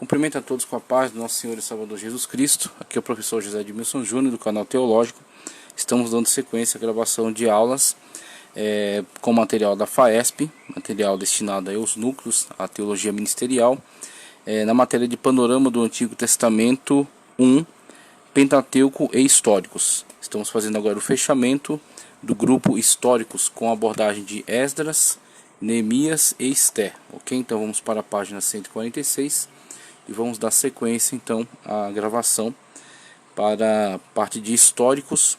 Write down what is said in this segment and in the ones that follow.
Cumprimento a todos com a paz do nosso Senhor e Salvador Jesus Cristo. Aqui é o professor José Edmilson Júnior do canal Teológico. Estamos dando sequência à gravação de aulas com material da FAESP, material destinado aos núcleos, à teologia ministerial, na matéria de Panorama do Antigo Testamento 1, Pentateuco e Históricos. Estamos fazendo agora o fechamento do grupo Históricos com a abordagem de Esdras, Neemias e Esther. Ok? Então vamos para a página 146 e vamos dar sequência então à gravação para a parte de Históricos,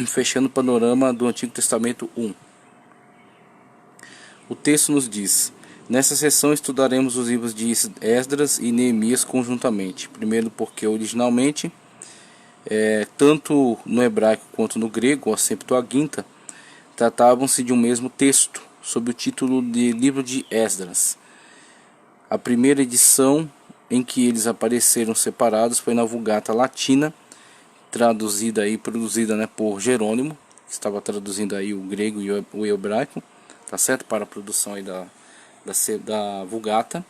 fechando o panorama do Antigo Testamento 1. O texto nos diz: nessa sessão estudaremos os livros de Esdras e Neemias conjuntamente. Primeiro porque originalmente, tanto no hebraico quanto no grego, a Septuaginta, tratavam-se de um mesmo texto, sob o título de Livro de Esdras. A primeira edição em que eles apareceram separados foi na Vulgata Latina, traduzida e produzida por Jerônimo, que estava traduzindo aí o grego e o hebraico, tá certo? Para a produção aí da Vulgata,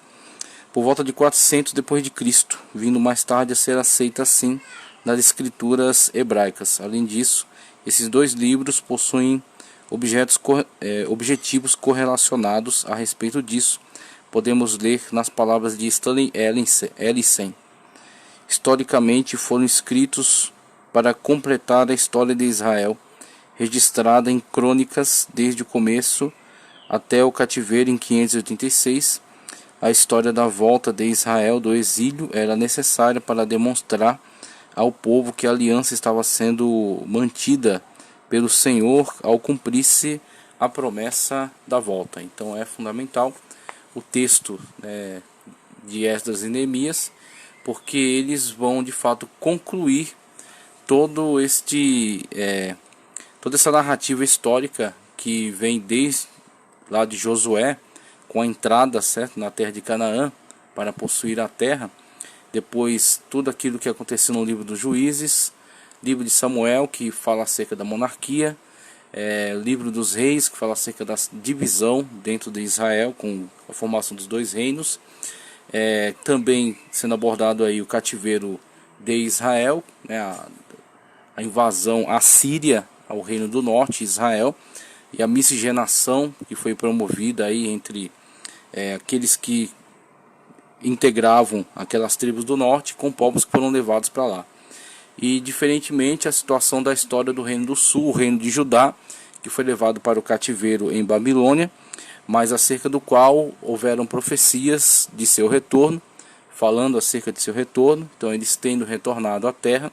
por volta de 400 depois de Cristo, vindo mais tarde a ser aceita assim nas escrituras hebraicas. Além disso, esses dois livros possuem objetivos correlacionados. A respeito disso, podemos ler nas palavras de Stanley Ellison: historicamente foram escritos para completar a história de Israel, registrada em crônicas desde o começo até o cativeiro em 586. A história da volta de Israel do exílio era necessária para demonstrar ao povo que a aliança estava sendo mantida pelo Senhor ao cumprir-se a promessa da volta. Então é fundamental o texto de Esdras e Neemias, porque eles vão de fato concluir toda essa narrativa histórica que vem desde lá de Josué, com a entrada, certo, na terra de Canaã para possuir a terra. Depois tudo aquilo que aconteceu no livro dos Juízes, livro de Samuel, que fala acerca da monarquia, livro dos Reis, que fala acerca da divisão dentro de Israel, com a formação dos dois reinos, também sendo abordado aí o cativeiro de Israel, a invasão assíria ao reino do norte, Israel, e a miscigenação que foi promovida aí entre aqueles que integravam aquelas tribos do norte com povos que foram levados para lá. E diferentemente a situação da história do reino do sul, o reino de Judá, que foi levado para o cativeiro em Babilônia, mas acerca do qual houveram profecias de seu retorno, falando acerca de seu retorno. Então eles tendo retornado à terra,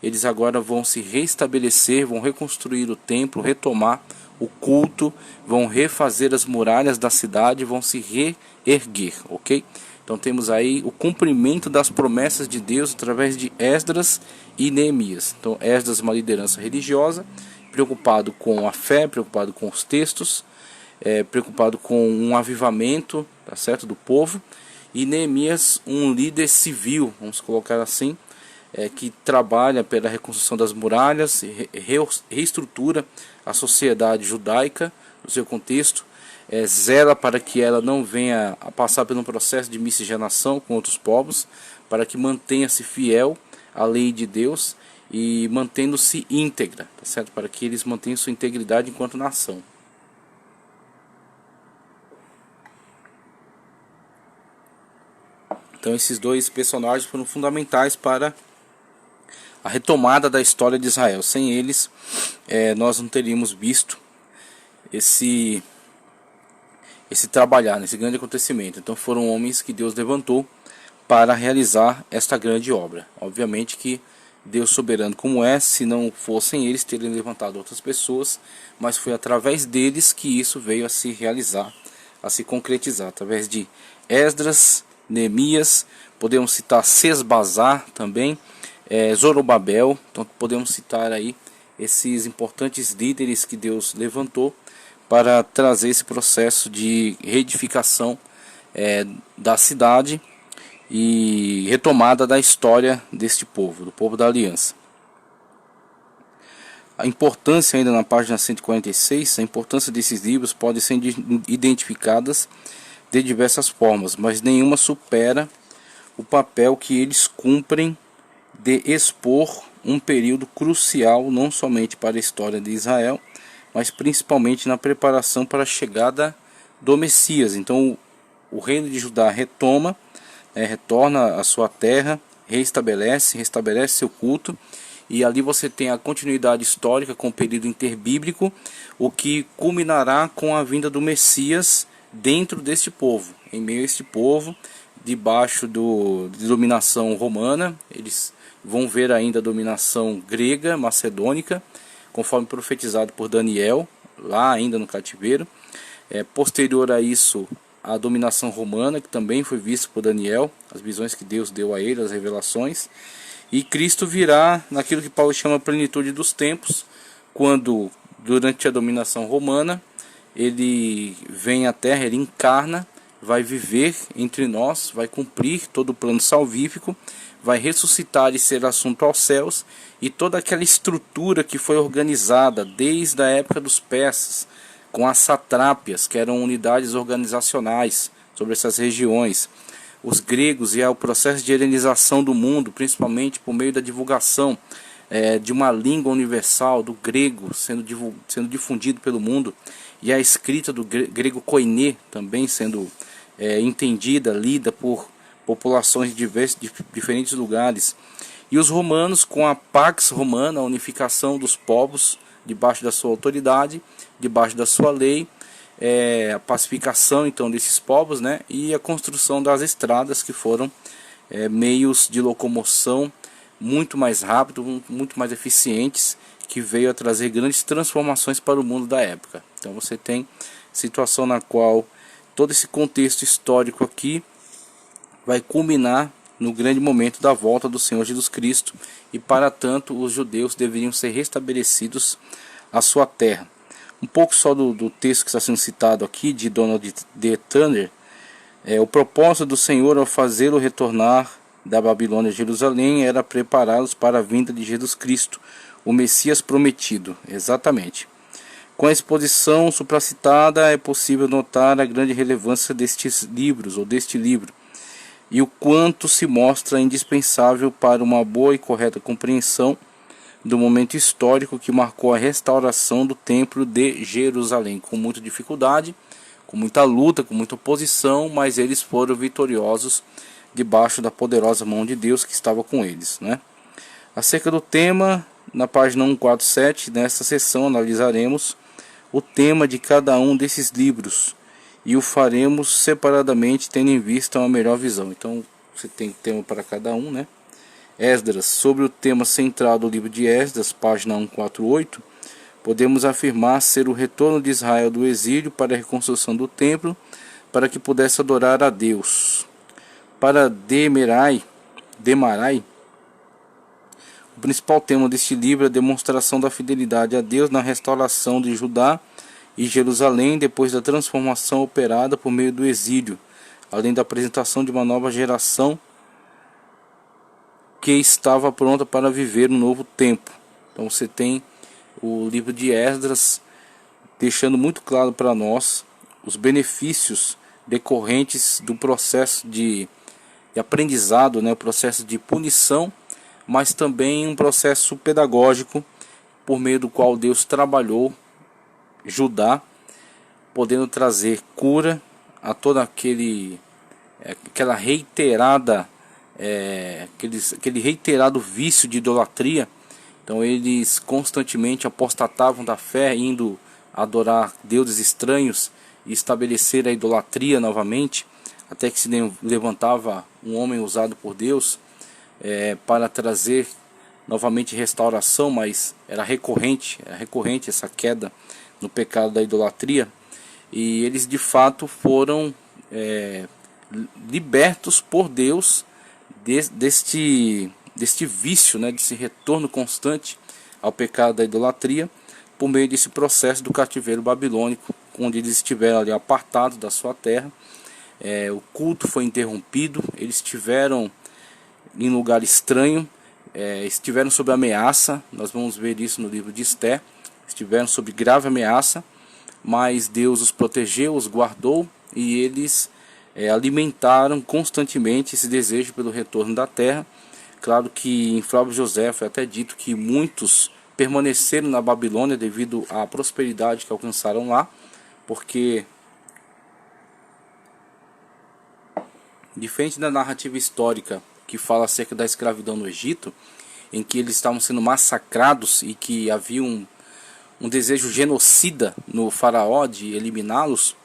eles agora vão se restabelecer, vão reconstruir o templo, retomar o culto, vão refazer as muralhas da cidade, vão se reerguer, ok? Então temos aí o cumprimento das promessas de Deus através de Esdras e Neemias. Então Esdras, uma liderança religiosa, preocupado com a fé, preocupado com os textos, preocupado com um avivamento, tá certo, do povo. E Neemias, um líder civil, vamos colocar assim, que trabalha pela reconstrução das muralhas, reestrutura a sociedade judaica no seu contexto, zela para que ela não venha a passar por um processo de miscigenação com outros povos, para que mantenha-se fiel à lei de Deus e mantendo-se íntegra, tá certo? Para que eles mantenham sua integridade enquanto nação. Então esses dois personagens foram fundamentais para a retomada da história de Israel. Sem eles, nós não teríamos visto esse trabalhar nesse grande acontecimento. Então foram homens que Deus levantou para realizar esta grande obra. Obviamente que Deus, soberano como é, se não fossem eles, teriam levantado outras pessoas, mas foi através deles que isso veio a se realizar, a se concretizar, através de Esdras, Neemias, podemos citar Sesbazar também, Zorobabel. Então podemos citar aí esses importantes líderes que Deus levantou para trazer esse processo de reedificação da cidade e retomada da história deste povo, do povo da aliança. A importância, ainda na página 146, a importância desses livros pode ser identificadas de diversas formas, mas nenhuma supera o papel que eles cumprem de expor um período crucial, não somente para a história de Israel, mas principalmente na preparação para a chegada do Messias. Então o reino de Judá retoma, retorna à sua terra, restabelece seu culto, e ali você tem a continuidade histórica com o período interbíblico, o que culminará com a vinda do Messias dentro deste povo, em meio a este povo, debaixo de dominação romana. Eles vão ver ainda a dominação grega, macedônica, conforme profetizado por Daniel, lá ainda no cativeiro. Posterior a isso, a dominação romana, que também foi vista por Daniel, as visões que Deus deu a ele, as revelações. E Cristo virá naquilo que Paulo chama a plenitude dos tempos, quando, durante a dominação romana, ele vem à terra, ele encarna, vai viver entre nós, vai cumprir todo o plano salvífico, vai ressuscitar e ser assunto aos céus, e toda aquela estrutura que foi organizada desde a época dos persas, com as satrápias, que eram unidades organizacionais sobre essas regiões, os gregos e o processo de helenização do mundo, principalmente por meio da divulgação de uma língua universal, do grego sendo difundido pelo mundo, e a escrita do grego koiné também sendo entendida, lida por populações de diferentes lugares. E os romanos, com a Pax Romana, a unificação dos povos debaixo da sua autoridade, debaixo da sua lei, a pacificação então desses povos, e a construção das estradas, que foram meios de locomoção muito mais rápidos, muito mais eficientes, que veio a trazer grandes transformações para o mundo da época. Então você tem situação na qual todo esse contexto histórico aqui vai culminar no grande momento da volta do Senhor Jesus Cristo, e para tanto os judeus deveriam ser restabelecidos à sua terra. Um pouco só do texto que está sendo citado aqui, de Donald D. Tanner. O propósito do Senhor ao fazê-lo retornar da Babilônia a Jerusalém era prepará-los para a vinda de Jesus Cristo, o Messias prometido. Exatamente. Com a exposição supracitada é possível notar a grande relevância destes livros, ou deste livro, e o quanto se mostra indispensável para uma boa e correta compreensão do momento histórico que marcou a restauração do Templo de Jerusalém, com muita dificuldade, com muita luta, com muita oposição, mas eles foram vitoriosos debaixo da poderosa mão de Deus que estava com eles, Acerca do tema, na página 147, nesta sessão analisaremos o tema de cada um desses livros, e o faremos separadamente, tendo em vista uma melhor visão. Então você tem tema para cada um, Esdras. Sobre o tema central do livro de Esdras, página 148, podemos afirmar ser o retorno de Israel do exílio para a reconstrução do templo, para que pudesse adorar a Deus. Para Demarai, o principal tema deste livro é a demonstração da fidelidade a Deus na restauração de Judá e Jerusalém depois da transformação operada por meio do exílio, além da apresentação de uma nova geração que estava pronta para viver um novo tempo. Então você tem o livro de Esdras deixando muito claro para nós os benefícios decorrentes do processo de aprendizado, o processo de punição, mas também um processo pedagógico por meio do qual Deus trabalhou Judá, podendo trazer cura a toda aquela reiterada aquele reiterado vício de idolatria. Então eles constantemente apostatavam da fé, indo adorar deuses estranhos e estabelecer a idolatria novamente, até que se levantava um homem usado por Deus para trazer novamente restauração, mas era recorrente essa queda no pecado da idolatria, e eles de fato foram libertos por Deus deste vício, desse retorno constante ao pecado da idolatria, por meio desse processo do cativeiro babilônico, onde eles estiveram ali apartados da sua terra. O culto foi interrompido, eles estiveram em lugar estranho, estiveram sob ameaça. Nós vamos ver isso no livro de Esté. Estiveram sob grave ameaça, mas Deus os protegeu, os guardou, e eles alimentaram constantemente esse desejo pelo retorno da terra. Claro que em Flávio José foi até dito que muitos permaneceram na Babilônia devido à prosperidade que alcançaram lá, porque diferente da narrativa histórica que fala acerca da escravidão no Egito, em que eles estavam sendo massacrados e que havia um desejo genocida no faraó de eliminá-los,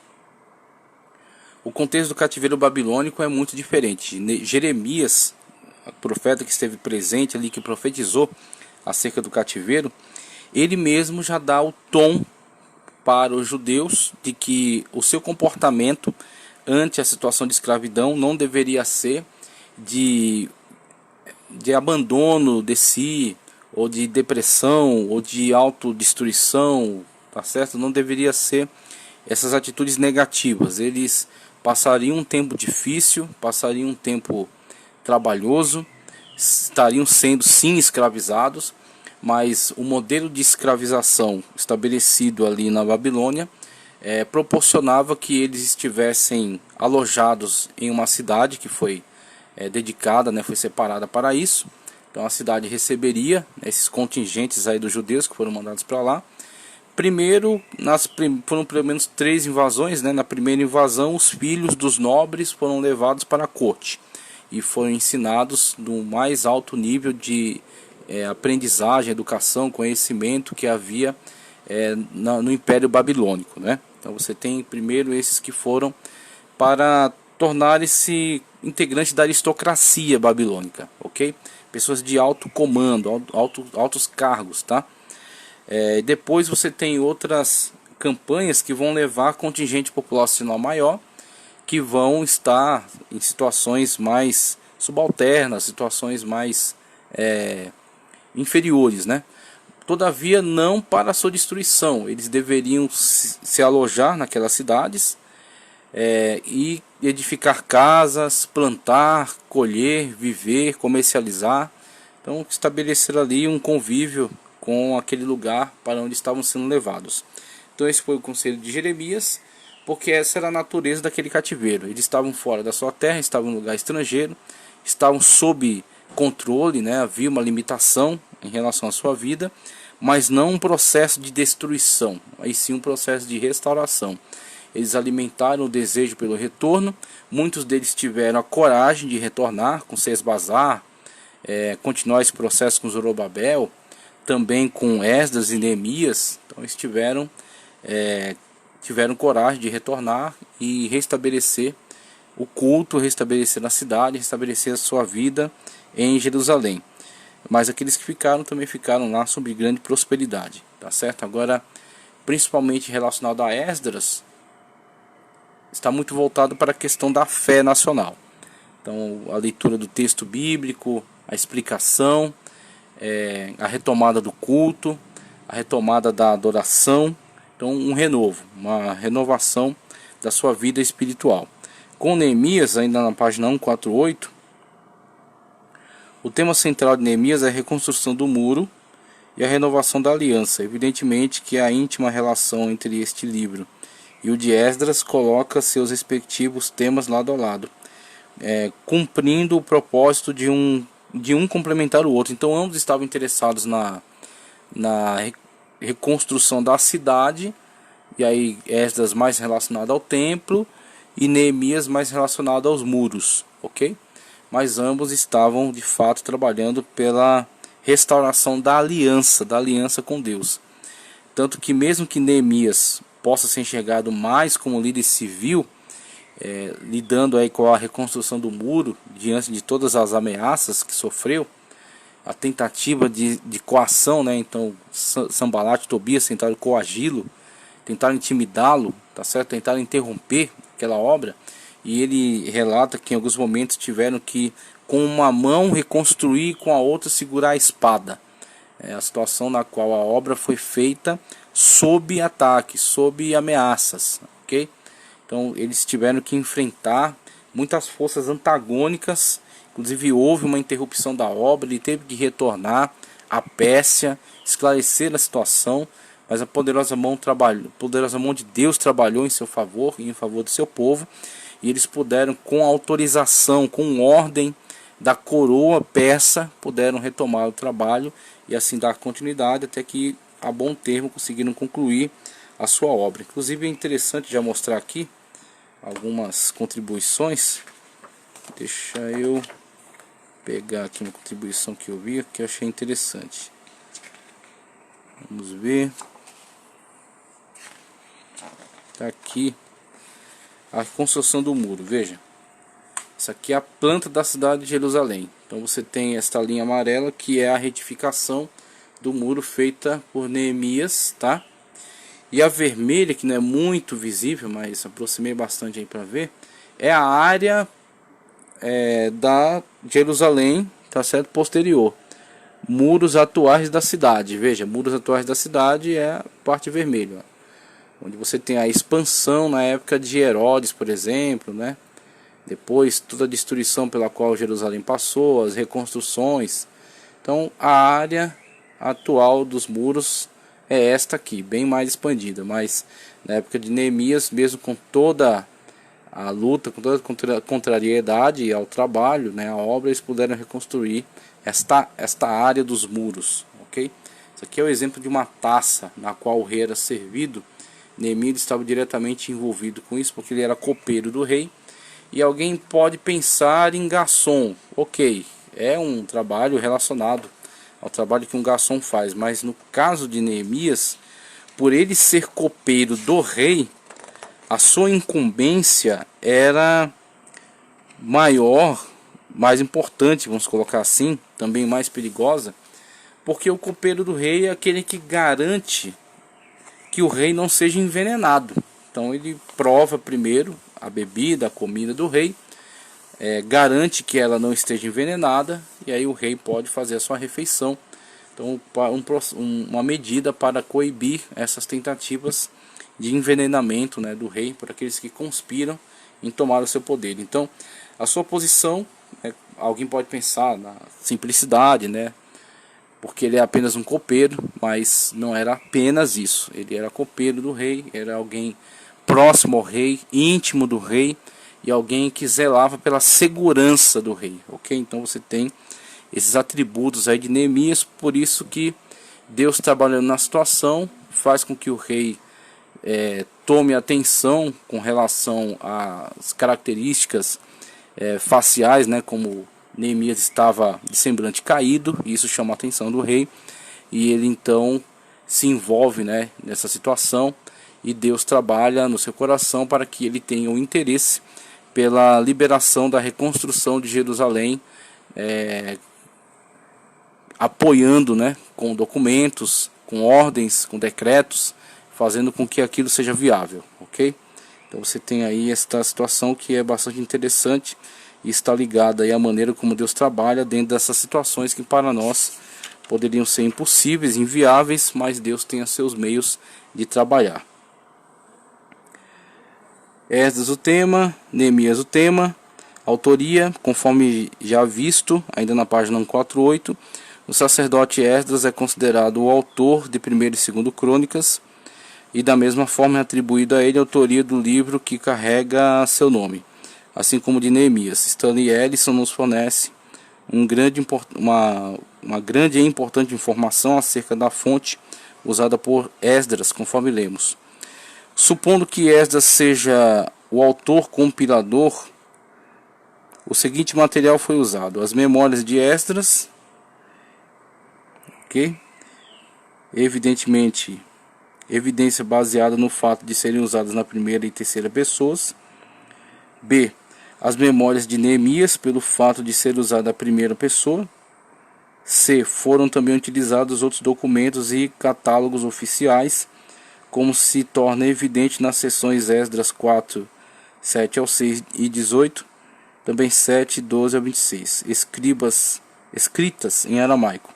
o contexto do cativeiro babilônico é muito diferente. Jeremias, o profeta que esteve presente ali, que profetizou acerca do cativeiro, ele mesmo já dá o tom para os judeus de que o seu comportamento ante a situação de escravidão não deveria ser de abandono de si, ou de depressão, ou de autodestruição, tá certo? Não deveria ser essas atitudes negativas. Eles passariam um tempo difícil, passariam um tempo trabalhoso, estariam sendo sim escravizados, mas o modelo de escravização estabelecido ali na Babilônia proporcionava que eles estivessem alojados em uma cidade que foi dedicada, foi separada para isso. Então a cidade receberia esses contingentes aí dos judeus que foram mandados para lá. Primeiro, foram pelo menos 3 invasões. Na primeira invasão, os filhos dos nobres foram levados para a corte e foram ensinados no mais alto nível de aprendizagem, educação, conhecimento que havia no Império Babilônico. Então você tem primeiro esses que foram para tornarem-se integrantes da aristocracia babilônica, ok? Pessoas de alto comando, altos cargos, tá? Depois você tem outras campanhas que vão levar contingente populacional maior, que vão estar em situações mais subalternas, situações mais inferiores, Todavia não para a sua destruição. Eles deveriam se alojar naquelas cidades e edificar casas, plantar, colher, viver, comercializar. Então estabelecer ali um convívio com aquele lugar para onde estavam sendo levados. Então esse foi o conselho de Jeremias, porque essa era a natureza daquele cativeiro. Eles estavam fora da sua terra, estavam em um lugar estrangeiro, estavam sob controle, havia uma limitação em relação à sua vida, mas não um processo de destruição, aí sim um processo de restauração. Eles alimentaram o desejo pelo retorno. Muitos deles tiveram a coragem de retornar com Sesbazar, continuar esse processo com Zorobabel, também com Esdras e Neemias. Então eles tiveram coragem de retornar e restabelecer o culto, restabelecer a cidade, restabelecer a sua vida em Jerusalém. Mas aqueles que ficaram também ficaram lá sob grande prosperidade, tá certo? Agora, principalmente relacionado a Esdras, está muito voltado para a questão da fé nacional. Então, a leitura do texto bíblico, a explicação, a retomada do culto, a retomada da adoração. Então, um renovo, uma renovação da sua vida espiritual. Com Neemias, ainda na página 148, o tema central de Neemias é a reconstrução do muro e a renovação da aliança. Evidentemente que a íntima relação entre este livro e o de Esdras coloca seus respectivos temas lado a lado, cumprindo o propósito de um complementar o outro. Então ambos estavam interessados na reconstrução da cidade, e aí Esdras mais relacionado ao templo e Neemias mais relacionado aos muros, ok? Mas ambos estavam de fato trabalhando pela restauração da aliança com Deus. Tanto que mesmo que Neemias possa ser enxergado mais como líder civil, lidando aí com a reconstrução do muro, diante de todas as ameaças que sofreu, a tentativa de coação, então Sanbalat e Tobias tentaram coagi-lo, tentaram intimidá-lo, tá certo? Tentaram interromper aquela obra, e ele relata que em alguns momentos tiveram que com uma mão reconstruir e com a outra segurar a espada. É a situação na qual a obra foi feita sob ataque, sob ameaças, ok? Então eles tiveram que enfrentar muitas forças antagônicas. Inclusive houve uma interrupção da obra, ele teve que retornar à Pérsia, esclarecer a situação, mas a poderosa mão de Deus trabalhou em seu favor e em favor do seu povo, e eles puderam, com autorização, com ordem da coroa persa, puderam retomar o trabalho e assim dar continuidade até que, a bom termo, conseguiram concluir a sua obra. Inclusive é interessante já mostrar aqui algumas contribuições. Deixa eu pegar aqui uma contribuição que eu vi que eu achei interessante. Vamos ver. Tá aqui a construção do muro. Veja, isso aqui é a planta da cidade de Jerusalém. Então você tem esta linha amarela que é a retificação do muro feita por Neemias, tá? E a vermelha, que não é muito visível, mas aproximei bastante aí para ver, é a área da Jerusalém, tá certo? Posterior. Muros atuais da cidade. Veja, muros atuais da cidade é a parte vermelha, ó, onde você tem a expansão na época de Herodes, por exemplo, né? Depois toda a destruição pela qual Jerusalém passou, as reconstruções. Então a área atual dos muros é esta aqui, bem mais expandida, mas na época de Neemias, mesmo com toda a luta, com toda a contrariedade ao trabalho, né, a obra, eles puderam reconstruir esta área dos muros, ok? Isso aqui é o exemplo de uma taça na qual o rei era servido. Neemias estava diretamente envolvido com isso, porque ele era copeiro do rei. E alguém pode pensar em garçom, ok, é um trabalho relacionado ao trabalho que um garçom faz, mas no caso de Neemias, por ele ser copeiro do rei, a sua incumbência era maior, mais importante, vamos colocar assim, também mais perigosa, porque o copeiro do rei é aquele que garante que o rei não seja envenenado. Então ele prova primeiro a bebida, a comida do rei, garante que ela não esteja envenenada, e aí o rei pode fazer a sua refeição. Então uma medida para coibir essas tentativas de envenenamento, né, do rei, por aqueles que conspiram em tomar o seu poder. Então a sua posição, alguém pode pensar na simplicidade, né, porque ele é apenas um copeiro, mas não era apenas isso. Ele era copeiro do rei, era alguém próximo ao rei, íntimo do rei, e alguém que zelava pela segurança do rei, ok? Então você tem esses atributos aí de Neemias, por isso que Deus, trabalhando na situação, faz com que o rei tome atenção com relação às características faciais, né, como Neemias estava de semblante caído, e isso chama a atenção do rei, e ele então se envolve, né, nessa situação, e Deus trabalha no seu coração para que ele tenha um interesse pela liberação da reconstrução de Jerusalém, apoiando, né, com documentos, com ordens, com decretos, fazendo com que aquilo seja viável, ok? Então você tem aí esta situação que é bastante interessante e está ligada aí à maneira como Deus trabalha dentro dessas situações que para nós poderiam ser impossíveis, inviáveis, mas Deus tem os seus meios de trabalhar. Esdras o tema, Neemias o tema, autoria, conforme já visto, ainda na página 148, o sacerdote Esdras é considerado o autor de 1º e 2º Crônicas, e da mesma forma é atribuída a ele a autoria do livro que carrega seu nome, assim como de Neemias. Stanley Ellison nos fornece uma grande e importante informação acerca da fonte usada por Esdras, conforme lemos. Supondo que Esdras seja o autor compilador, o seguinte material foi usado: as memórias de Esdras, ok? Evidentemente, evidência baseada no fato de serem usadas na primeira e terceira pessoas. B. As memórias de Neemias, pelo fato de ser usada a primeira pessoa. C. Foram também utilizados outros documentos e catálogos oficiais, como se torna evidente nas seções Esdras 4, 7 ao 6 e 18, também 7, 12 ao 26, escritas em aramaico,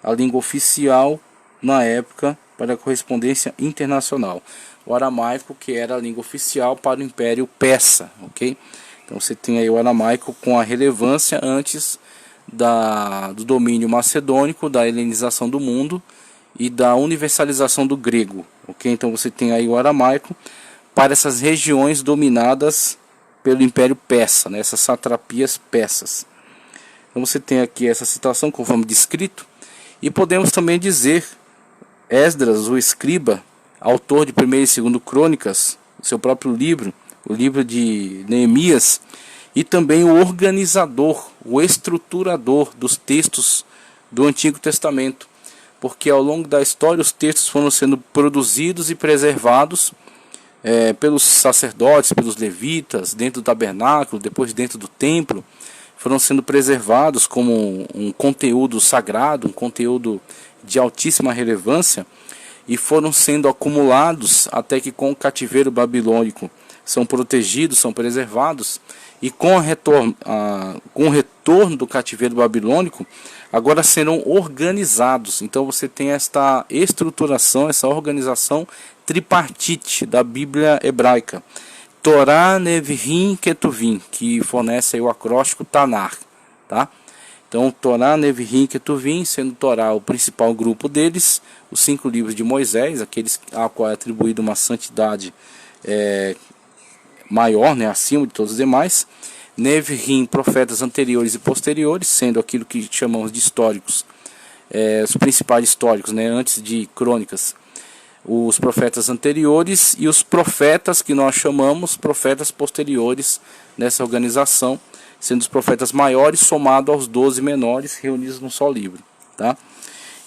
a língua oficial na época para a correspondência internacional. O aramaico, que era a língua oficial para o Império Persa, ok? Então você tem aí o aramaico com a relevância antes do domínio macedônico, da helenização do mundo e da universalização do grego, ok? Então você tem aí o aramaico para essas regiões dominadas pelo Império Persa, né, essas satrapias persas. Então você tem aqui essa citação conforme descrito, e podemos também dizer Esdras, o escriba, autor de 1ª e 2ª Crônicas, seu próprio livro, o livro de Neemias, e também o organizador, o estruturador dos textos do Antigo Testamento, porque ao longo da história os textos foram sendo produzidos e preservados pelos sacerdotes, pelos levitas, dentro do tabernáculo, depois dentro do templo, foram sendo preservados como um conteúdo sagrado, um conteúdo de altíssima relevância, e foram sendo acumulados até que com o cativeiro babilônico são protegidos, são preservados, e com o retorno do cativeiro babilônico, agora serão organizados. Então você tem esta estruturação, essa organização tripartite da Bíblia hebraica. Torá, Nevi'im, Ketuvim, que fornece aí o acróstico Tanar, tá? Então, Torá, Nevi'im, Ketuvim, sendo Torá o principal grupo deles, os 5 livros de Moisés, aqueles a qual é atribuída uma santidade maior, né, acima de todos os demais. Nevi'im, profetas anteriores e posteriores, sendo aquilo que chamamos de históricos, os principais históricos, né, antes de crônicas, os profetas anteriores, e os profetas que nós chamamos profetas posteriores nessa organização, sendo os profetas maiores somado aos 12 menores reunidos num só livro, tá?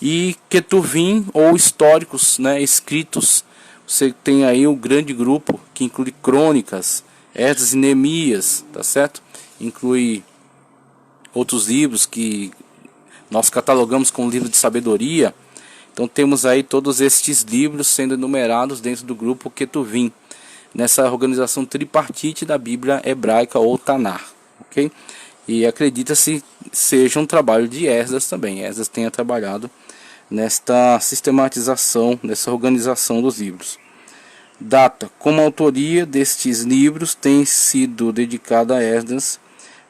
E Ketuvim, ou históricos, né, escritos, você tem aí o grande grupo que inclui crônicas, Esdras e Neemias, tá certo? Inclui outros livros que nós catalogamos como livro de sabedoria. Então temos aí todos estes livros sendo enumerados dentro do grupo Ketuvim, nessa organização tripartite da Bíblia hebraica, ou Tanar, ok? E acredita-se seja um trabalho de Esdras também. Esdras tenha trabalhado nesta sistematização, nessa organização dos livros. Data: como a autoria destes livros tem sido dedicada a Esdras,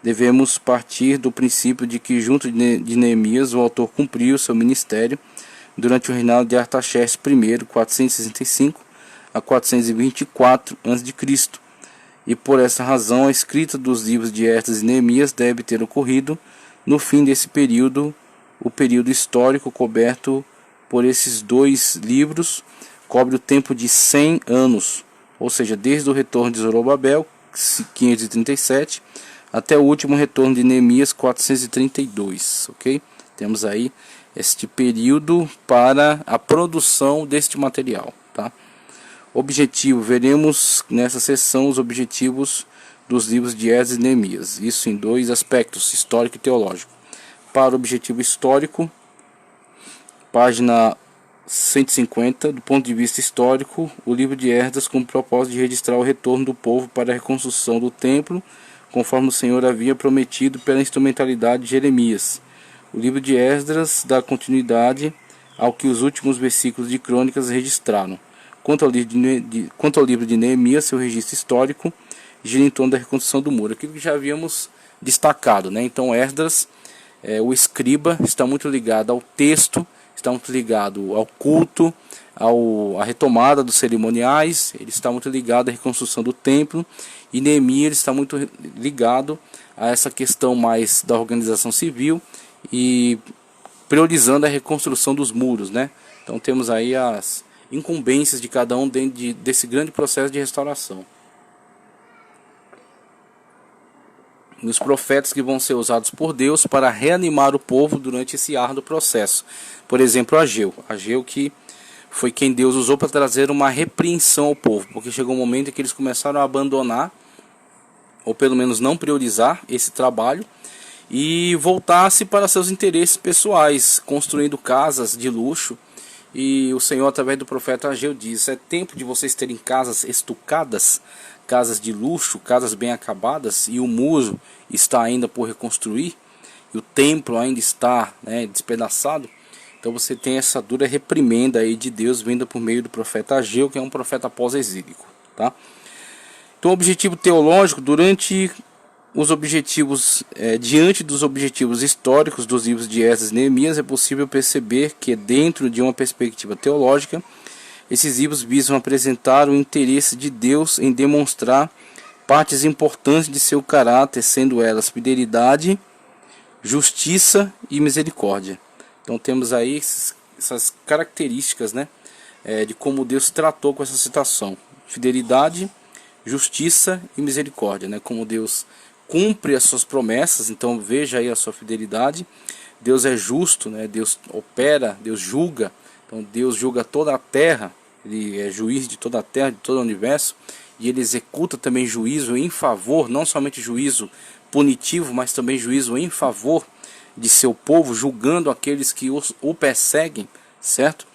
devemos partir do princípio de que junto de Neemias o autor cumpriu seu ministério durante o reinado de Artaxerxes I, 465 a 424 a.C., e por essa razão a escrita dos livros de Esdras e Neemias deve ter ocorrido no fim desse período. O período histórico coberto por esses 2 livros cobre o tempo de 100 anos, ou seja, desde o retorno de Zorobabel, 537, até o último retorno de Neemias, 432, ok? Temos aí este período para a produção deste material, tá? Objetivo: veremos nessa sessão os objetivos dos livros de Esdras e Neemias, isso em 2 aspectos, histórico e teológico. Para o objetivo histórico, página 150, do ponto de vista histórico, o livro de Esdras com o propósito de registrar o retorno do povo para a reconstrução do templo, conforme o Senhor havia prometido pela instrumentalidade de Jeremias. O livro de Esdras dá continuidade ao que os últimos versículos de Crônicas registraram. Quanto ao livro de Neemias, seu registro histórico gira em torno da reconstrução do muro, aquilo que já havíamos destacado, né? Então Esdras, o escriba, está muito ligado ao texto, está muito ligado ao culto, à retomada dos cerimoniais, ele está muito ligado à reconstrução do templo, e Neemias está muito ligado a essa questão mais da organização civil e priorizando a reconstrução dos muros, né? Então temos aí as incumbências de cada um dentro desse grande processo de restauração. E os profetas que vão ser usados por Deus para reanimar o povo durante esse árduo processo. Por exemplo, Ageu que foi quem Deus usou para trazer uma repreensão ao povo, porque chegou um momento em que eles começaram a abandonar, ou pelo menos não priorizar esse trabalho, e voltar-se para seus interesses pessoais, construindo casas de luxo. E o Senhor, através do profeta Ageu, diz: é tempo de vocês terem casas estucadas, casas de luxo, casas bem acabadas, e o muro está ainda por reconstruir, e o templo ainda está, né, despedaçado. Então você tem essa dura reprimenda aí de Deus vinda por meio do profeta Ageu, que é um profeta pós-exílico, tá? Então o objetivo teológico, diante dos objetivos históricos dos livros de Esdras e Neemias, é possível perceber que, dentro de uma perspectiva teológica, esses livros visam apresentar o interesse de Deus em demonstrar partes importantes de seu caráter, sendo elas fidelidade, justiça e misericórdia. Então temos aí essas características, né, de como Deus tratou com essa situação: fidelidade, justiça e misericórdia, né? Como Deus cumpre as suas promessas. Então veja aí a sua fidelidade. Deus é justo, né? Deus opera, Deus julga. Então Deus julga toda a terra, Ele é juiz de toda a terra, de todo o universo, e Ele executa também juízo em favor, não somente juízo punitivo, mas também juízo em favor de seu povo, julgando aqueles que o perseguem, certo?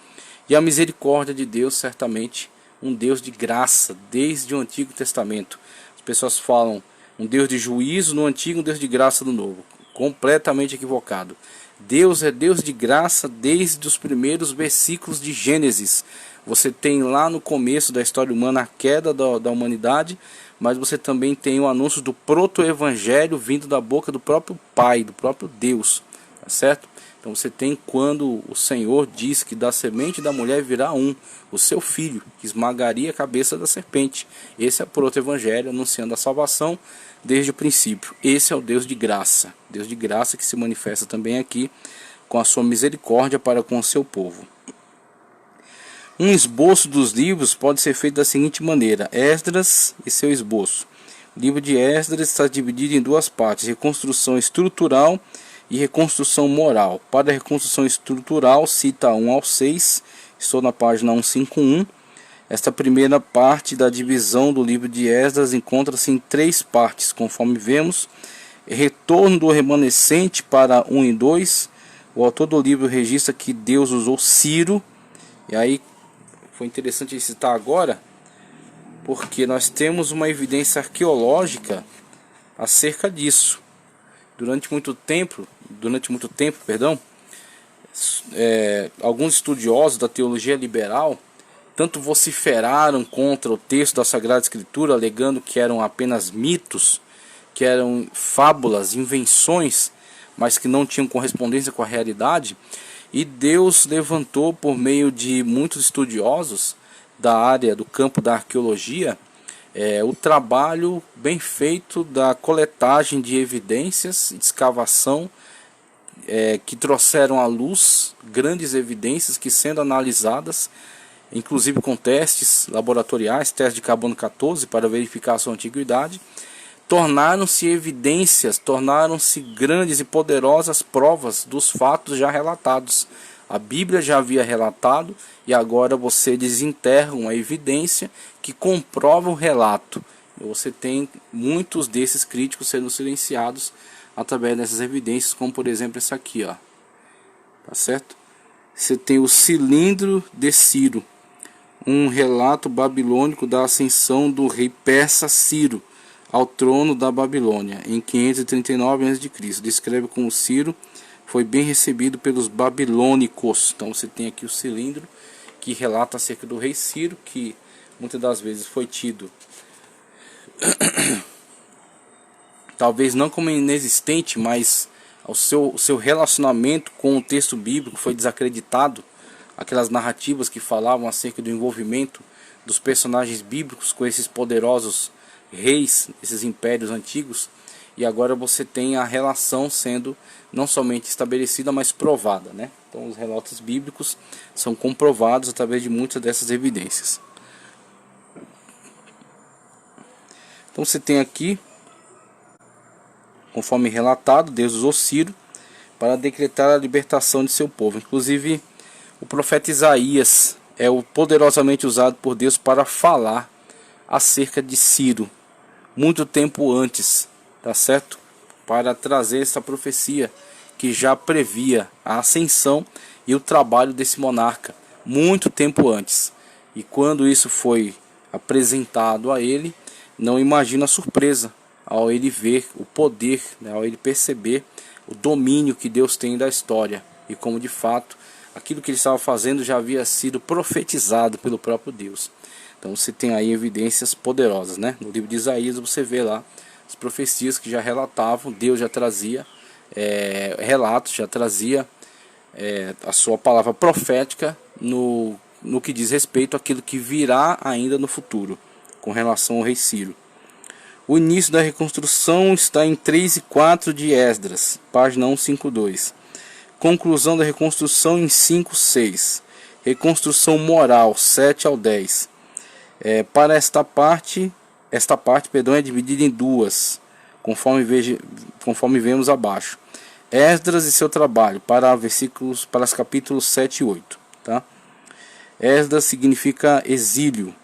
E a misericórdia de Deus, certamente um Deus de graça, desde o Antigo Testamento. As pessoas falam um Deus de juízo no Antigo, um Deus de graça no Novo. Completamente equivocado. Deus é Deus de graça desde os primeiros versículos de Gênesis. Você tem lá no começo da história humana a queda da humanidade, mas você também tem o anúncio do proto-evangelho vindo da boca do próprio Pai, do próprio Deus, tá certo? Então você tem quando o Senhor diz que da semente da mulher virá o seu filho, que esmagaria a cabeça da serpente. Esse é o proto-evangelho anunciando a salvação desde o princípio. Esse é o Deus de graça que se manifesta também aqui com a sua misericórdia para com o seu povo. Um esboço dos livros pode ser feito da seguinte maneira: Esdras e seu esboço. O livro de Esdras está dividido em duas partes: reconstrução estrutural e reconstrução moral. Para a reconstrução estrutural, cita 1 ao 6, estou na página 151. Esta primeira parte da divisão do livro de Esdras encontra-se em 3 partes, conforme vemos: retorno do remanescente para 1 e 2. O autor do livro registra que Deus usou Ciro, e aí foi interessante citar agora, porque nós temos uma evidência arqueológica acerca disso. Durante muito tempo, alguns estudiosos da teologia liberal tanto vociferaram contra o texto da Sagrada Escritura, alegando que eram apenas mitos, que eram fábulas, invenções, mas que não tinham correspondência com a realidade. E Deus levantou, por meio de muitos estudiosos da área do campo da arqueologia, o trabalho bem feito da coletagem de evidências, de escavação, que trouxeram à luz grandes evidências que, sendo analisadas, inclusive com testes laboratoriais, teste de carbono 14 para verificar a sua antiguidade, tornaram-se evidências, tornaram-se grandes e poderosas provas dos fatos já relatados. A Bíblia já havia relatado e agora você desenterra uma evidência que comprova o relato. Você tem muitos desses críticos sendo silenciados através dessas evidências, como por exemplo essa aqui, ó. Tá certo? Você tem o cilindro de Ciro, um relato babilônico da ascensão do rei persa Ciro ao trono da Babilônia em 539 a.C. Descreve como Ciro foi bem recebido pelos babilônicos. Então você tem aqui o cilindro que relata acerca do rei Ciro, que muitas das vezes foi tido talvez não como inexistente, mas o seu relacionamento com o texto bíblico foi desacreditado. Aquelas narrativas que falavam acerca do envolvimento dos personagens bíblicos com esses poderosos reis, esses impérios antigos, e agora você tem a relação sendo não somente estabelecida, mas provada, né? Então os relatos bíblicos são comprovados através de muitas dessas evidências. Então você tem aqui, conforme relatado, Deus usou Ciro para decretar a libertação de seu povo. Inclusive o profeta Isaías é o poderosamente usado por Deus para falar acerca de Ciro, muito tempo antes, tá certo? Para trazer essa profecia que já previa a ascensão e o trabalho desse monarca, muito tempo antes. E quando isso foi apresentado a ele, não imagina a surpresa ao ele ver o poder, né, ao ele perceber o domínio que Deus tem da história e como de fato aquilo que ele estava fazendo já havia sido profetizado pelo próprio Deus. Então você tem aí evidências poderosas, né? No livro de Isaías você vê lá as profecias que já relatavam, Deus já trazia relatos, já trazia a sua palavra profética no que diz respeito àquilo que virá ainda no futuro, com relação ao rei Ciro. O início da reconstrução está em 3 e 4 de Esdras, página 152. Conclusão da reconstrução em 5, 6. Reconstrução moral, 7 ao 10. Para esta parte, é dividida em duas, conforme vemos abaixo. Esdras e seu trabalho, para os capítulos 7 e 8. Tá? Esdras significa exílio,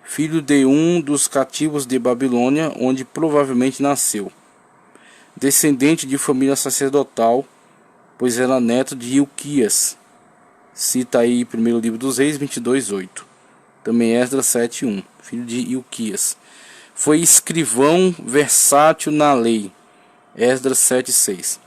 filho de um dos cativos de Babilônia, onde provavelmente nasceu. Descendente de família sacerdotal, pois era neto de Ilquias. Cita aí 1º livro dos Reis 22:8. Também Esdras 7:1, filho de Ilquias. Foi escrivão versátil na lei. Esdras 7:6.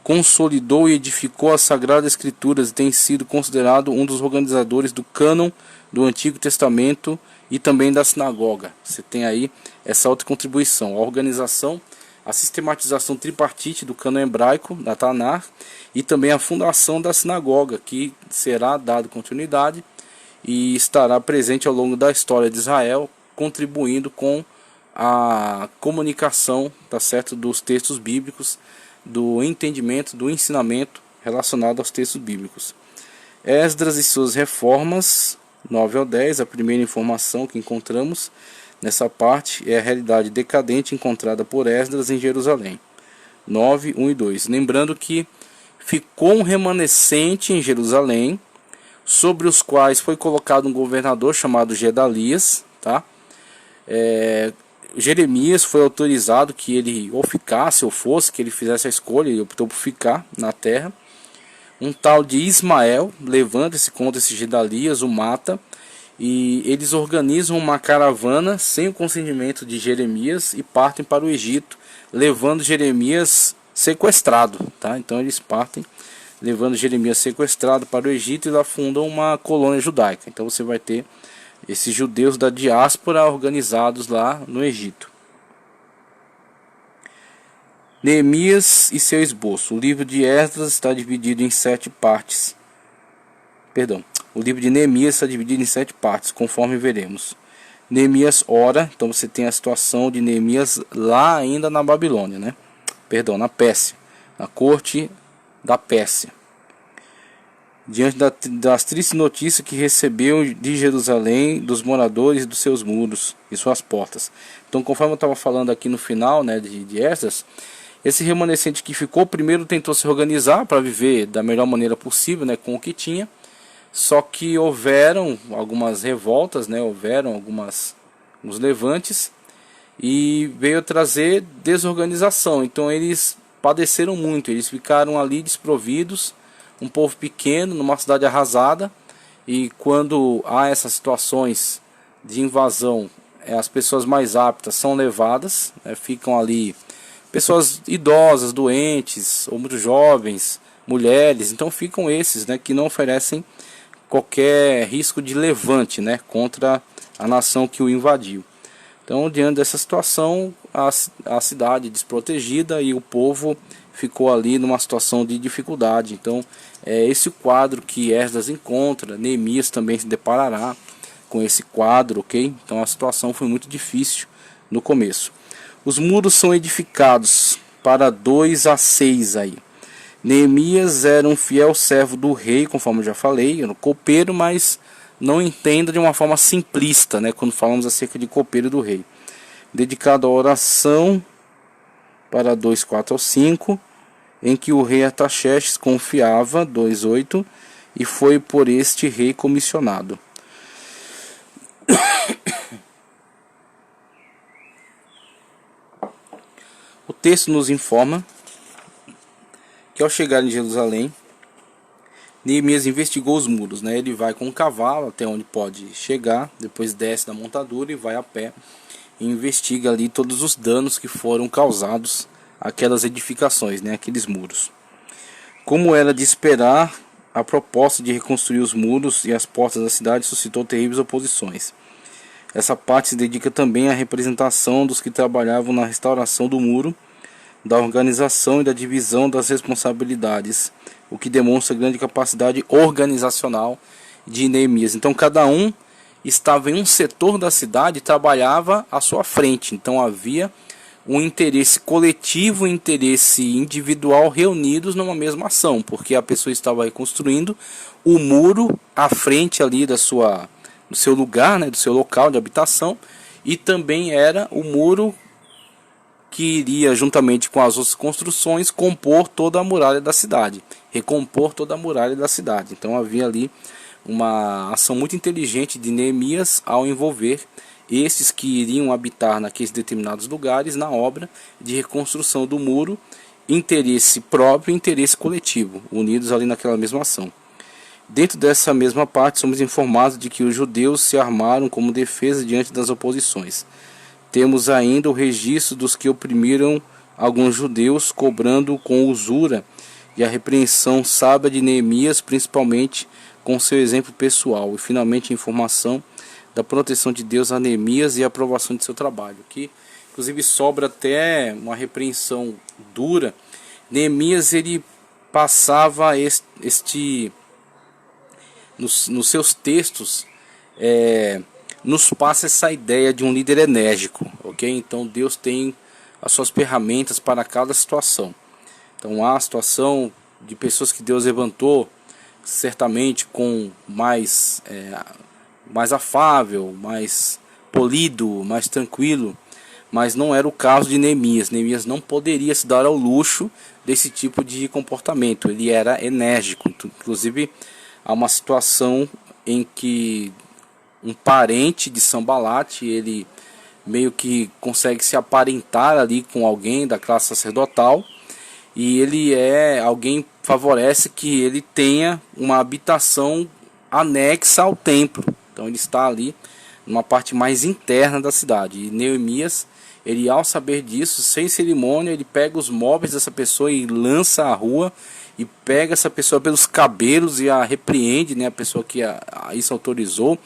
Consolidou e edificou as Sagradas Escrituras e tem sido considerado um dos organizadores do cânon do Antigo Testamento e também da sinagoga. Você tem aí essa outra contribuição, a organização, a sistematização tripartite do cânon hebraico, da Tanar, e também a fundação da sinagoga, que será dado continuidade e estará presente ao longo da história de Israel, contribuindo com a comunicação, tá certo, dos textos bíblicos, do entendimento, do ensinamento relacionado aos textos bíblicos. Esdras e suas reformas, 9 ao 10, a primeira informação que encontramos nessa parte é a realidade decadente encontrada por Esdras em Jerusalém. 9, 1 e 2. Lembrando que ficou um remanescente em Jerusalém, sobre os quais foi colocado um governador chamado Gedalias, tá? Jeremias foi autorizado que ele ou ficasse ou fosse, que ele fizesse a escolha, ele optou por ficar na terra. Um tal de Ismael levanta-se contra esse Gedalias, o mata, e eles organizam uma caravana sem o consentimento de Jeremias e partem para o Egito, levando Jeremias sequestrado, tá? Então eles partem levando Jeremias sequestrado para o Egito e lá fundam uma colônia judaica. Então você vai ter esses judeus da diáspora organizados lá no Egito. Neemias e seu esboço. O livro de Esdras está dividido em 7 partes. O livro de Neemias está dividido em 7 partes, conforme veremos. Neemias ora, então você tem a situação de Neemias lá ainda na Babilônia, né? Na Pérsia, na corte da Pérsia. Diante das tristes notícias que recebeu de Jerusalém, dos moradores dos seus muros e suas portas. Então, conforme eu estava falando aqui no final, né, de Esdras, esse remanescente que ficou, primeiro tentou se organizar para viver da melhor maneira possível, né, com o que tinha. Só que houveram algumas revoltas, né, houveram alguns levantes e veio trazer desorganização. Então eles padeceram muito, eles ficaram ali desprovidos, um povo pequeno, numa cidade arrasada, e quando há essas situações de invasão, as pessoas mais aptas são levadas, né, ficam ali pessoas idosas, doentes, ou muito jovens, mulheres, então ficam esses, né, que não oferecem qualquer risco de levante, né, contra a nação que o invadiu. Então, diante dessa situação, a cidade desprotegida e o povo ficou ali numa situação de dificuldade. Então, é esse o quadro que Esdras encontra. Neemias também se deparará com esse quadro, ok? Então, a situação foi muito difícil no começo. Os muros são edificados para 2 a 6 aí. Neemias era um fiel servo do rei, conforme eu já falei, era um copeiro, mas não entenda de uma forma simplista, né, quando falamos acerca de copeiro do rei. Dedicado à oração para 2, 4 ao 5, em que o rei Artaxerxes confiava, 2:8, e foi por este rei comissionado. O texto nos informa que ao chegar em Jerusalém, Neemias investigou os muros, né? Ele vai com um cavalo até onde pode chegar, depois desce da montadura e vai a pé e investiga ali todos os danos que foram causados àquelas edificações, né? Aqueles muros. Como era de esperar, a proposta de reconstruir os muros e as portas da cidade suscitou terríveis oposições. Essa parte se dedica também à representação dos que trabalhavam na restauração do muro, da organização e da divisão das responsabilidades, o que demonstra grande capacidade organizacional de Neemias. Então cada um estava em um setor da cidade e trabalhava à sua frente. Então havia um interesse coletivo e um interesse individual reunidos numa mesma ação, porque a pessoa estava reconstruindo o muro à frente ali do seu lugar, né, do seu local de habitação, e também era o muro que iria, juntamente com as outras construções, compor toda a muralha da cidade, recompor toda a muralha da cidade. Então havia ali uma ação muito inteligente de Neemias ao envolver esses que iriam habitar naqueles determinados lugares na obra de reconstrução do muro, interesse próprio e interesse coletivo, unidos ali naquela mesma ação. Dentro dessa mesma parte, somos informados de que os judeus se armaram como defesa diante das oposições. Temos ainda o registro dos que oprimiram alguns judeus, cobrando com usura, e a repreensão sábia de Neemias, principalmente com seu exemplo pessoal. E finalmente a informação da proteção de Deus a Neemias e a aprovação de seu trabalho. Aqui, inclusive, sobra até uma repreensão dura. Neemias, ele passava nos seus textos, nos passa essa ideia de um líder enérgico, ok? Então Deus tem as suas ferramentas para cada situação. Então há a situação de pessoas que Deus levantou, certamente com mais afável, mais polido, mais tranquilo, mas não era o caso de Neemias. Neemias não poderia se dar ao luxo desse tipo de comportamento, ele era enérgico. Inclusive há uma situação em que um parente de Sanbalate, ele meio que consegue se aparentar ali com alguém da classe sacerdotal, e ele alguém favorece que ele tenha uma habitação anexa ao templo. Então ele está ali numa parte mais interna da cidade. E Neemias, ele, ao saber disso, sem cerimônia, ele pega os móveis dessa pessoa e lança à rua, e pega essa pessoa pelos cabelos e a repreende, né, a pessoa que isso autorizou.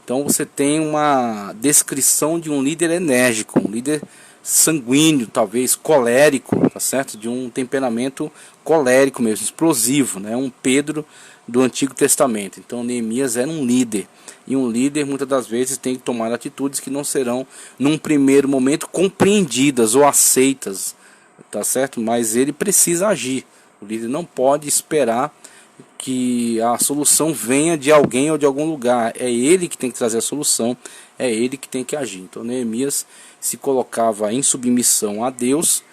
Então você tem uma descrição de um líder enérgico, um líder sanguíneo, talvez colérico, tá certo? De um temperamento colérico mesmo, explosivo, né? Um Pedro do Antigo Testamento. Então Neemias era um líder, e um líder muitas das vezes tem que tomar atitudes que não serão num primeiro momento compreendidas ou aceitas, tá certo? Mas ele precisa agir. O líder não pode esperar que a solução venha de alguém ou de algum lugar. É ele que tem que trazer a solução, é ele que tem que agir. Então Neemias se colocava em submissão a Deus,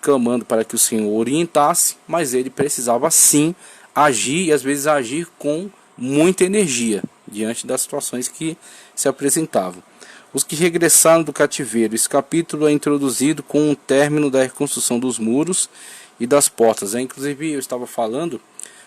clamando para que o Senhor orientasse, mas ele precisava sim agir, e às vezes agir com muita energia diante das situações que se apresentavam. Os que regressaram do cativeiro. Esse capítulo é introduzido com o término da reconstrução dos muros e das portas. Inclusive eu estava falando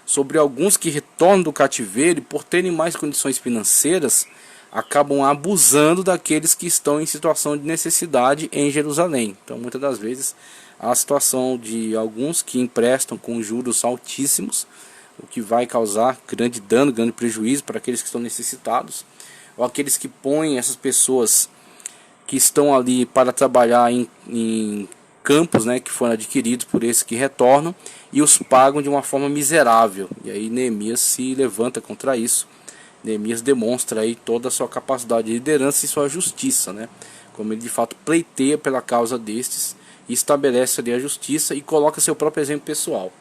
sobre alguns que retornam do cativeiro e, por terem mais condições financeiras, acabam abusando daqueles que estão em situação de necessidade em Jerusalém. Então muitas das vezes há a situação de alguns que emprestam com juros altíssimos, o que vai causar grande dano, grande prejuízo para aqueles que estão necessitados, ou aqueles que põem essas pessoas que estão ali para trabalhar em campos, né, que foram adquiridos por esses que retornam, e os pagam de uma forma miserável. E aí Neemias se levanta contra isso. Neemias demonstra aí toda a sua capacidade de liderança e sua justiça, né? Como ele de fato pleiteia pela causa destes e estabelece ali a justiça e coloca seu próprio exemplo pessoal.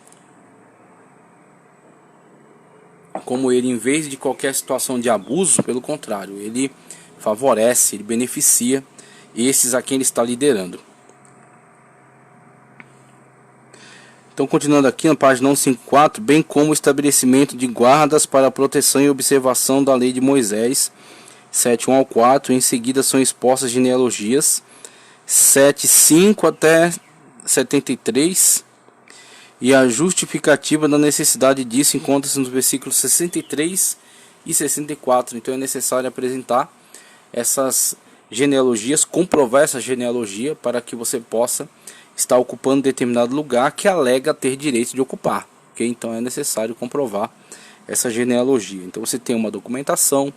Como ele, em vez de qualquer situação de abuso, pelo contrário, ele favorece, ele beneficia esses a quem ele está liderando. Então, continuando aqui na página 154, bem como o estabelecimento de guardas para a proteção e observação da lei de Moisés, 7:1 ao 4. Em seguida são expostas genealogias, 7:5 até 73. E a justificativa da necessidade disso encontra-se nos versículos 63 e 64. Então é necessário apresentar essas genealogias, comprovar essa genealogia para que você possa estar ocupando determinado lugar que alega ter direito de ocupar. Okay? Então é necessário comprovar essa genealogia. Então você tem uma documentação,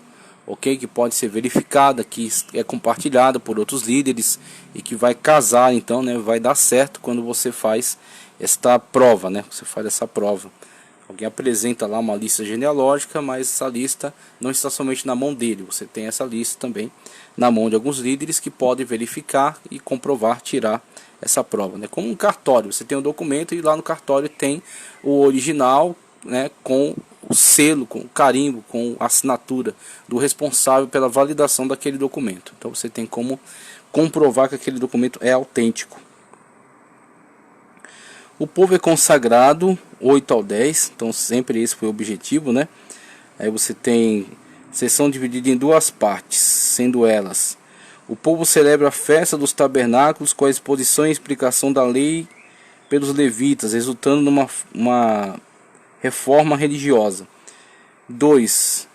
okay, que pode ser verificada, que é compartilhada por outros líderes e que vai casar, então, né, vai dar certo quando você faz esta prova, né? Você faz essa prova Alguém apresenta lá uma lista genealógica, mas essa lista não está somente na mão dele. Você tem essa lista também na mão de alguns líderes que podem verificar e comprovar, tirar essa prova, né? Como um cartório, você tem um documento e lá no cartório tem o original, né, com o selo, com o carimbo, com a assinatura do responsável pela validação daquele documento. Então você tem como comprovar que aquele documento é autêntico. O povo é consagrado 8 ao 10, então sempre esse foi o objetivo, né? Aí você tem sessão dividida em duas partes, sendo elas: o povo celebra a festa dos tabernáculos com a exposição e explicação da lei pelos levitas, resultando numa reforma religiosa. 2.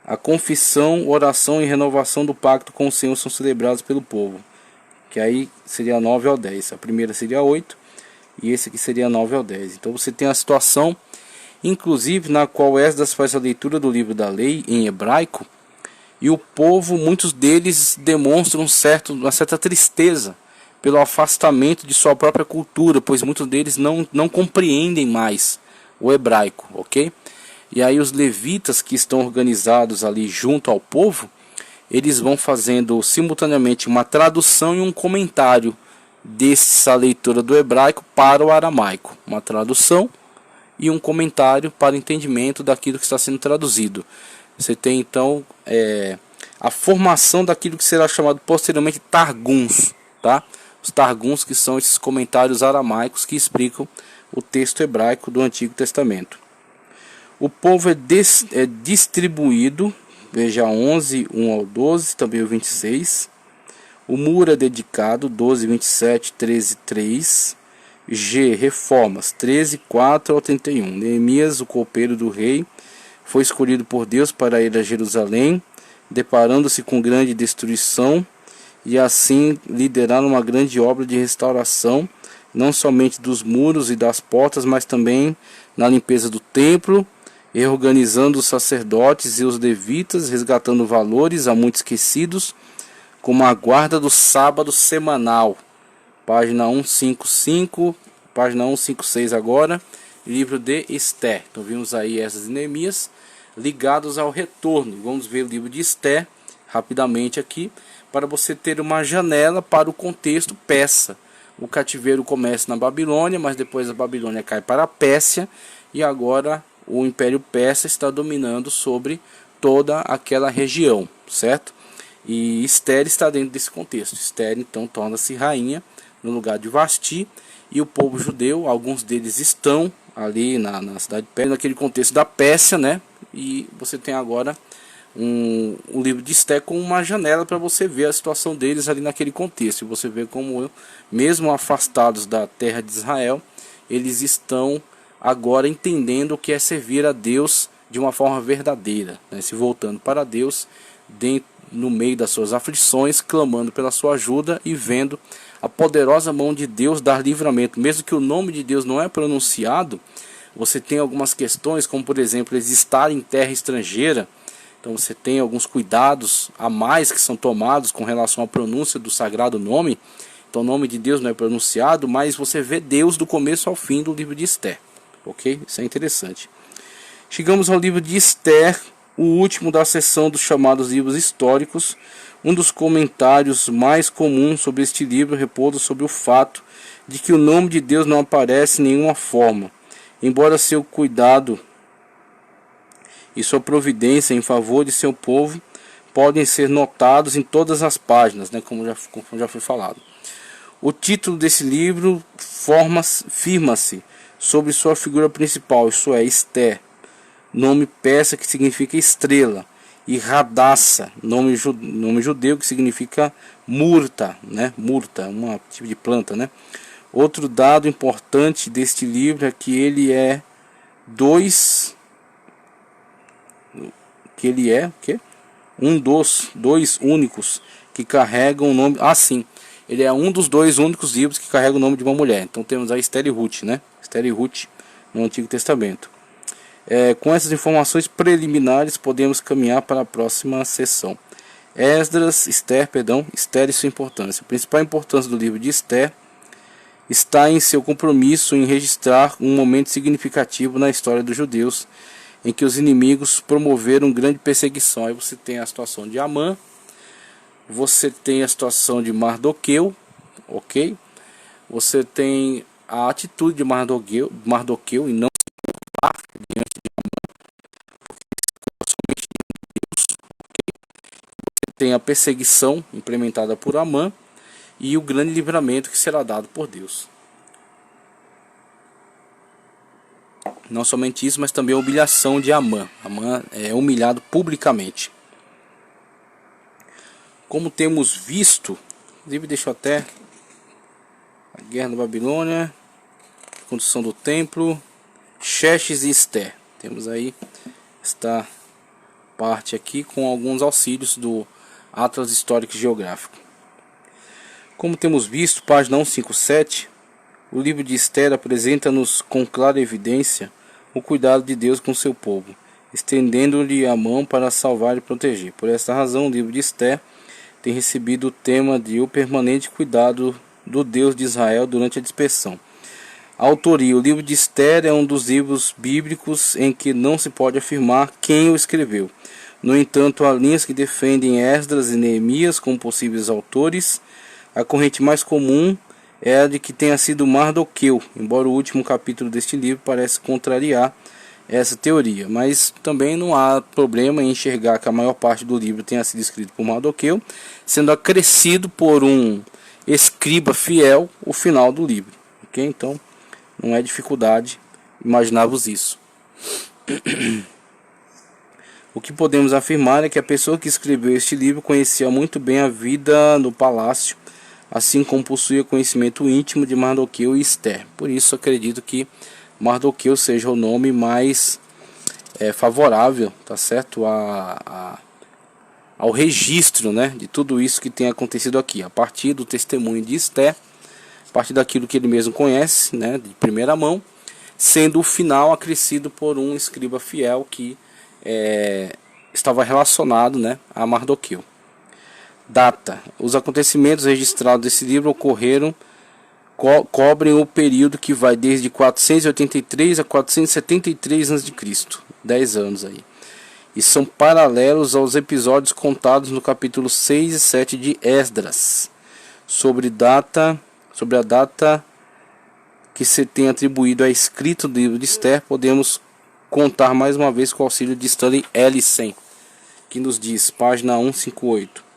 A confissão, oração e renovação do pacto com o Senhor são celebrados pelo povo, que aí seria 9 ao 10. A primeira seria 8 e esse aqui seria 9 ao 10. Então você tem a situação, inclusive, na qual Esdras faz a leitura do livro da lei em hebraico, e o povo, muitos deles demonstram uma certa tristeza pelo afastamento de sua própria cultura, pois muitos deles não compreendem mais o hebraico, ok? E aí os levitas que estão organizados ali junto ao povo, eles vão fazendo simultaneamente uma tradução e um comentário dessa leitura do hebraico para o aramaico. Uma tradução e um comentário para o entendimento daquilo que está sendo traduzido. Você tem então a formação daquilo que será chamado posteriormente Targums, tá? Os Targums, que são esses comentários aramaicos que explicam o texto hebraico do Antigo Testamento. O povo é distribuído, veja 11, 1 ao 12, também o 26. O muro é dedicado, 12, 27, 13, 3. G, reformas, 13, 4 ao 31. Neemias, o copeiro do rei, foi escolhido por Deus para ir a Jerusalém, deparando-se com grande destruição, e assim liderar uma grande obra de restauração, não somente dos muros e das portas, mas também na limpeza do templo, reorganizando os sacerdotes e os levitas, resgatando valores há muito esquecidos, como a guarda do sábado semanal. Página 155, página 156 agora, livro de Esther. Então vimos aí essas Neemias ligados ao retorno. Vamos ver o livro de Esther rapidamente aqui, para você ter uma janela para o contexto persa. O cativeiro começa na Babilônia, mas depois a Babilônia cai para a Pérsia, e agora o Império Persa está dominando sobre toda aquela região, certo? E Esther está dentro desse contexto. Esther então torna-se rainha no lugar de Vasti, e o povo judeu, alguns deles estão ali na cidade de Pérsia, naquele contexto da Pérsia, né? E você tem agora um livro de Esther com uma janela para você ver a situação deles ali naquele contexto. E você vê como, mesmo afastados da terra de Israel, eles estão agora entendendo o que é servir a Deus de uma forma verdadeira, né? Se voltando para Deus no meio das suas aflições, clamando pela sua ajuda e vendo a poderosa mão de Deus dar livramento. Mesmo que o nome de Deus não é pronunciado, você tem algumas questões, como por exemplo, eles estarem em terra estrangeira. Então você tem alguns cuidados a mais que são tomados com relação à pronúncia do sagrado nome. Então o nome de Deus não é pronunciado, mas você vê Deus do começo ao fim do livro de Esther. Ok? Isso é interessante. Chegamos ao livro de Esther, o último da seção dos chamados livros históricos. Um dos comentários mais comuns sobre este livro repousa sobre o fato de que o nome de Deus não aparece em nenhuma forma, embora seu cuidado e sua providência em favor de seu povo podem ser notados em todas as páginas, né, como já foi falado. O título desse livro firma-se sobre sua figura principal, isso é, Esther, nome persa que significa estrela, e Radassa, nome judeu que significa murta, né, murta, um tipo de planta, né. Outro dado importante deste livro é que ele é um dos dois únicos que carregam o nome. Sim, ele é um dos dois únicos livros que carrega o nome de uma mulher. Então temos a Esther e Ruth, né? Esther e Ruth no Antigo Testamento. Com essas informações preliminares podemos caminhar para a próxima sessão. Esther e sua importância. A principal importância do livro de Esther está em seu compromisso em registrar um momento significativo na história dos judeus, em que os inimigos promoveram grande perseguição. Aí você tem a situação de Amã, você tem a situação de Mardoqueu, ok? Você tem a atitude de Mardoqueu e não diante de Deus. Tem a perseguição implementada por Amã e o grande livramento que será dado por Deus. Não somente isso, mas também a humilhação de Amã. Amã é humilhado publicamente. Como temos visto, inclusive deixo até a guerra da Babilônia, a construção do templo, Xerxes e Ester. Temos aí esta parte aqui com alguns auxílios do Atlas Histórico e Geográfico. Como temos visto, página 157, o livro de Ester apresenta-nos com clara evidência o cuidado de Deus com seu povo, estendendo-lhe a mão para salvar e proteger. Por esta razão, o livro de Ester tem recebido o tema de o permanente cuidado do Deus de Israel durante a dispersão. A autoria: o livro de Ester é um dos livros bíblicos em que não se pode afirmar quem o escreveu. No entanto, há linhas que defendem Esdras e Neemias como possíveis autores. A corrente mais comum é a de que tenha sido Mardoqueu, embora o último capítulo deste livro parece contrariar essa teoria, mas também não há problema em enxergar que a maior parte do livro tenha sido escrito por Mardoqueu, sendo acrescido por um escriba fiel o final do livro, ok? Então não é dificuldade imaginarmos isso. O que podemos afirmar é que a pessoa que escreveu este livro conhecia muito bem a vida no palácio, assim como possuía conhecimento íntimo de Mardoqueu e Ester. Por isso acredito que Mardoqueu seja o nome mais favorável, tá certo, ao registro, né, de tudo isso que tem acontecido aqui, a partir do testemunho de Ester, a partir daquilo que ele mesmo conhece, né, de primeira mão, sendo o final acrescido por um escriba fiel que estava relacionado, né, a Mardoqueu. Data: os acontecimentos registrados nesse livro ocorreram, cobrem o período que vai desde 483 a 473 a.C., 10 anos aí, e são paralelos aos episódios contados no capítulo 6 e 7 de Esdras. Sobre a data que se tem atribuído à escrita do livro de Ester, podemos contar mais uma vez com o auxílio de Stanley Ellison, que nos diz, página 158.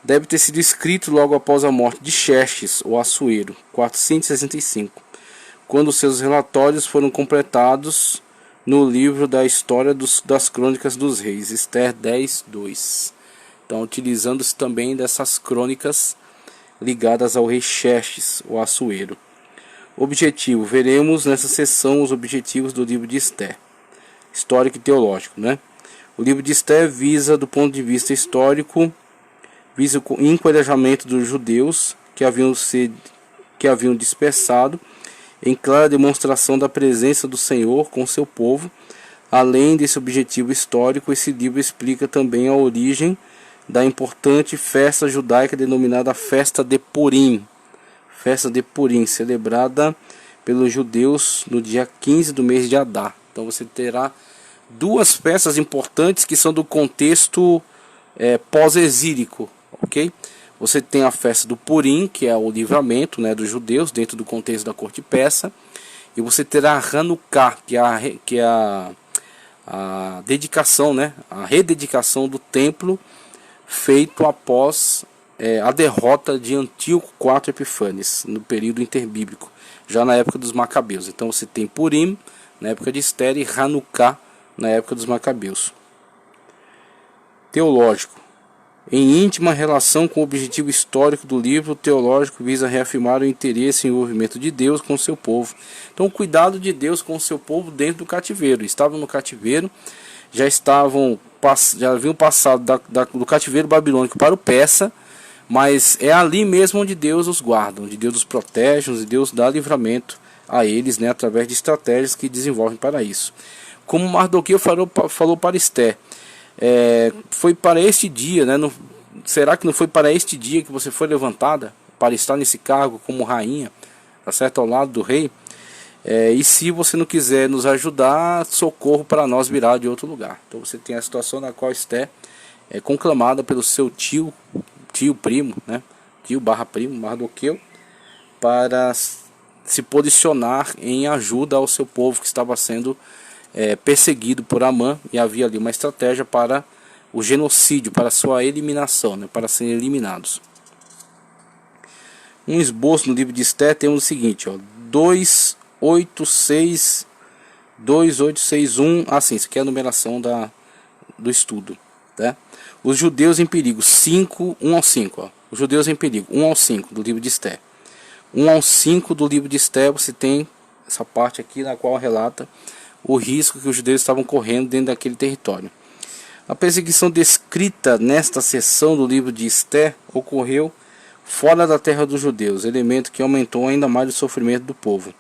Deve ter sido escrito logo após a morte de Xerxes, o Assuero, 465, quando seus relatórios foram completados no livro da história das crônicas dos reis, Ester 10:2. Então, utilizando-se também dessas crônicas ligadas ao rei Xerxes, o Assuero. Objetivo: veremos nessa sessão os objetivos do livro de Ester, histórico e teológico, né? O livro de Ester visa, do ponto de vista histórico, visa o encorajamento dos judeus que haviam dispersado, em clara demonstração da presença do Senhor com seu povo. Além desse objetivo histórico, esse livro explica também a origem da importante festa judaica denominada Festa de Purim, celebrada pelos judeus no dia 15 do mês de Adar. Então você terá duas festas importantes que são do contexto pós-exílico, ok? Você tem a festa do Purim, que é o livramento, né, dos judeus dentro do contexto da corte persa, e você terá a Hanukkah, que é a dedicação, né, a rededicação do templo feito após a derrota de Antíoco IV Epifanes no período interbíblico, já na época dos Macabeus. Então você tem Purim na época de Ester e Hanukkah na época dos Macabeus. Teológico: em íntima relação com o objetivo histórico do livro, o teológico visa reafirmar o interesse e envolvimento de Deus com o seu povo. Então, o cuidado de Deus com o seu povo dentro do cativeiro. Estavam no cativeiro, já haviam passado do cativeiro babilônico para o persa, mas é ali mesmo onde Deus os guarda, onde Deus os protege, onde Deus dá livramento a eles, né, através de estratégias que desenvolvem para isso. Como Mardoqueu falou para Ester, foi para este dia, né? Será que não foi para este dia que você foi levantada para estar nesse cargo como rainha? tá certo? Ao lado do rei. E se você não quiser nos ajudar, socorro para nós virá de outro lugar. Então você tem a situação na qual Esther é conclamada pelo seu tio primo, né? Tio barra primo, Mardoqueu, para se posicionar em ajuda ao seu povo que estava sendo perseguido por Amã, e havia ali uma estratégia para o genocídio, para a sua eliminação, né? Para serem eliminados. Um esboço no livro de Esther temos o seguinte, ó, 2861, assim, isso aqui é a numeração do estudo, tá? Os judeus em perigo, 1 ao 5, ó. Os judeus em perigo, 1 ao 5 do livro de Esther. 1 ao 5 do livro de Esther, você tem essa parte aqui na qual relata o risco que os judeus estavam correndo dentro daquele território. A perseguição descrita nesta seção do livro de Esther ocorreu fora da terra dos judeus, elemento que aumentou ainda mais o sofrimento do povo.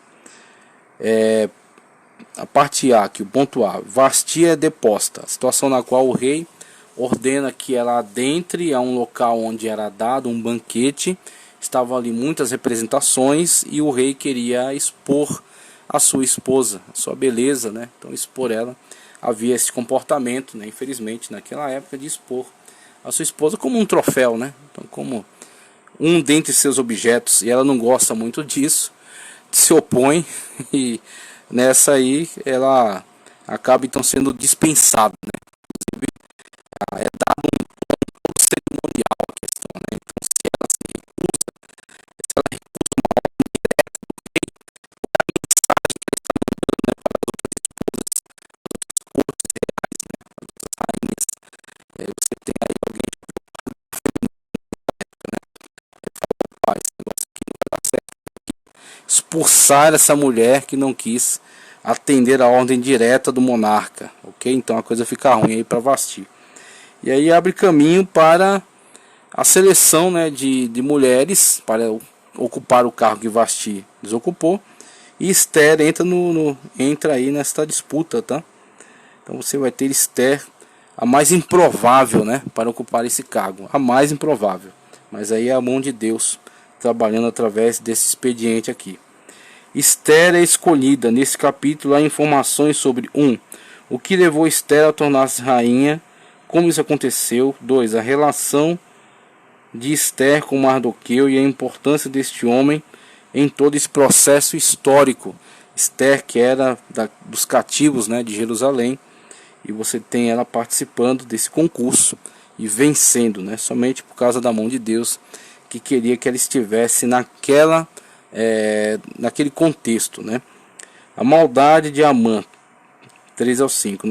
A parte A, aqui, o ponto A, Vasti é deposta, a situação na qual o rei ordena que ela adentre a um local onde era dado um banquete. Estavam ali muitas representações e o rei queria expor a sua esposa, a sua beleza, né? Então expor ela, havia esse comportamento, né? Infelizmente naquela época, de expor a sua esposa como um troféu, né? Então como um dentre seus objetos, e ela não gosta muito disso, se opõe, e nessa aí ela acaba então sendo dispensada, né? Inclusive, é dado um todo cerimonial a questão, né? Então se ela se recusa, se ela recusa uma ordem direta do rei, a mensagem que ele está mandando, né, para as outras esposas, as outras cortes reais, né, as outras rainhas, você tem aí alguém que faz esse negócio aqui não vai dar certo, expulsar essa mulher que não quis atender a ordem direta do monarca, ok? Então a coisa fica ruim aí para Vasti. E aí abre caminho para a seleção, né, de mulheres para ocupar o cargo que Vasti desocupou. E Esther entra aí nesta disputa, tá? Então você vai ter Esther, a mais improvável, né, para ocupar esse cargo, a mais improvável. Mas aí é a mão de Deus trabalhando através desse expediente aqui. Esther é escolhida. Nesse capítulo há informações sobre 1. O que levou Esther a tornar-se rainha, como isso aconteceu. 2. A relação de Esther com Mardoqueu e a importância deste homem em todo esse processo histórico. Esther, que era dos cativos, né, de Jerusalém, e você tem ela participando desse concurso e vencendo, né, somente por causa da mão de Deus, que queria que ela estivesse naquele contexto, né? A maldade de Amã, 3 ao 5.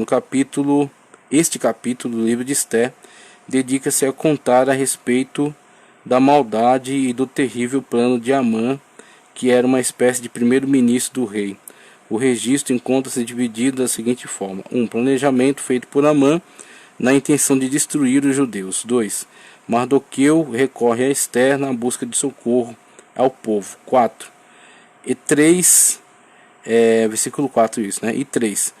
Este capítulo do livro de Esther dedica-se a contar a respeito da maldade e do terrível plano de Amã, que era uma espécie de primeiro-ministro do rei. O registro encontra-se dividido da seguinte forma: 1. Planejamento feito por Amã na intenção de destruir os judeus. 2. Mardoqueu recorre a Esther na busca de socorro ao povo. 4. E 3, versículo 4 isso, né? E 3.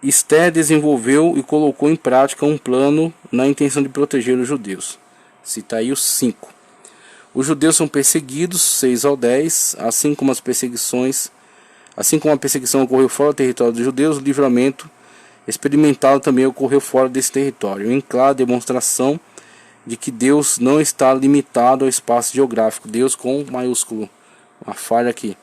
Esther desenvolveu e colocou em prática um plano na intenção de proteger os judeus. Cita aí os 5. Os judeus são perseguidos, 6 ao 10, assim como a perseguição ocorreu fora do território dos judeus, o livramento experimentado também ocorreu fora desse território, em clara demonstração de que Deus não está limitado ao espaço geográfico, Deus com maiúsculo, uma falha aqui,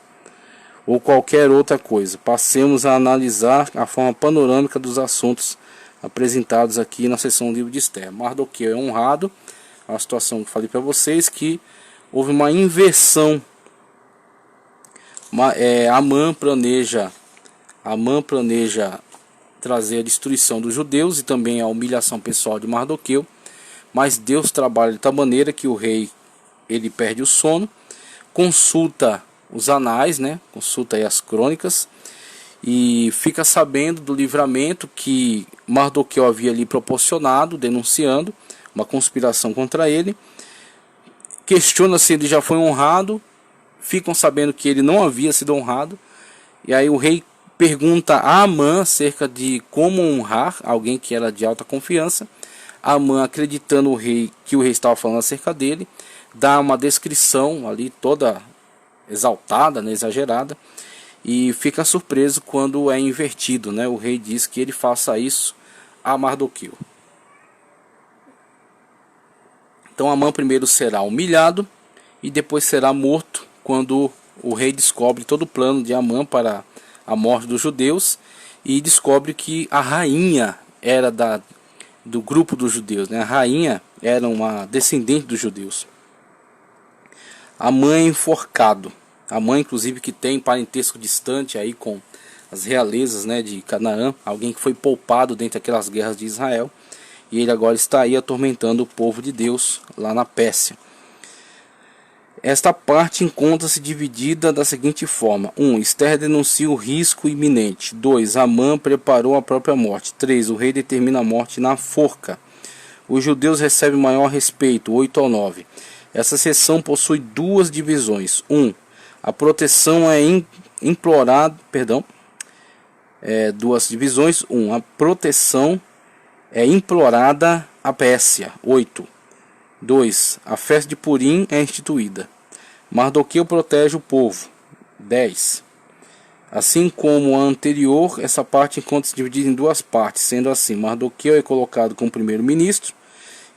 ou qualquer outra coisa. Passemos a analisar a forma panorâmica dos assuntos apresentados aqui na seção do livro de Esther. Mardoqueu é honrado, a situação que falei para vocês, que houve uma inversão. Amã planeja trazer a destruição dos judeus e também a humilhação pessoal de Mardoqueu, mas Deus trabalha de tal maneira que o rei ele perde o sono, consulta os anais, né? Consulta aí as crônicas e fica sabendo do livramento que Mardoqueu havia lhe proporcionado, denunciando uma conspiração contra ele. Questiona se ele já foi honrado, ficam sabendo que ele não havia sido honrado, e aí o rei pergunta a Amã acerca de como honrar alguém que era de alta confiança. Amã, acreditando que o rei estava falando acerca dele, dá uma descrição ali toda exaltada, né, exagerada, e fica surpreso quando é invertido, né? O rei diz que ele faça isso a Mardoqueu. Então Amã primeiro será humilhado e depois será morto quando o rei descobre todo o plano de Amã para a morte dos judeus e descobre que a rainha era do grupo dos judeus, né? A rainha era uma descendente dos judeus. Amã é enforcado. Amã, inclusive, que tem parentesco distante aí com as realezas, né, de Canaã, alguém que foi poupado dentro daquelas guerras de Israel, e ele agora está aí atormentando o povo de Deus lá na Pérsia. Esta parte encontra-se dividida da seguinte forma: 1. Esther denuncia o risco iminente. 2. Amã preparou a própria morte. 3. O rei determina a morte na forca. Os judeus recebem maior respeito. 8 ao 9. Essa seção possui duas divisões. 1. A proteção é implorada. Duas divisões. 1. A proteção é implorada à Pérsia. 8. 2. A festa de Purim é instituída. Mardoqueu protege o povo. 10. Assim como a anterior, essa parte encontra-se dividida em duas partes, sendo assim: Mardoqueu é colocado como primeiro-ministro,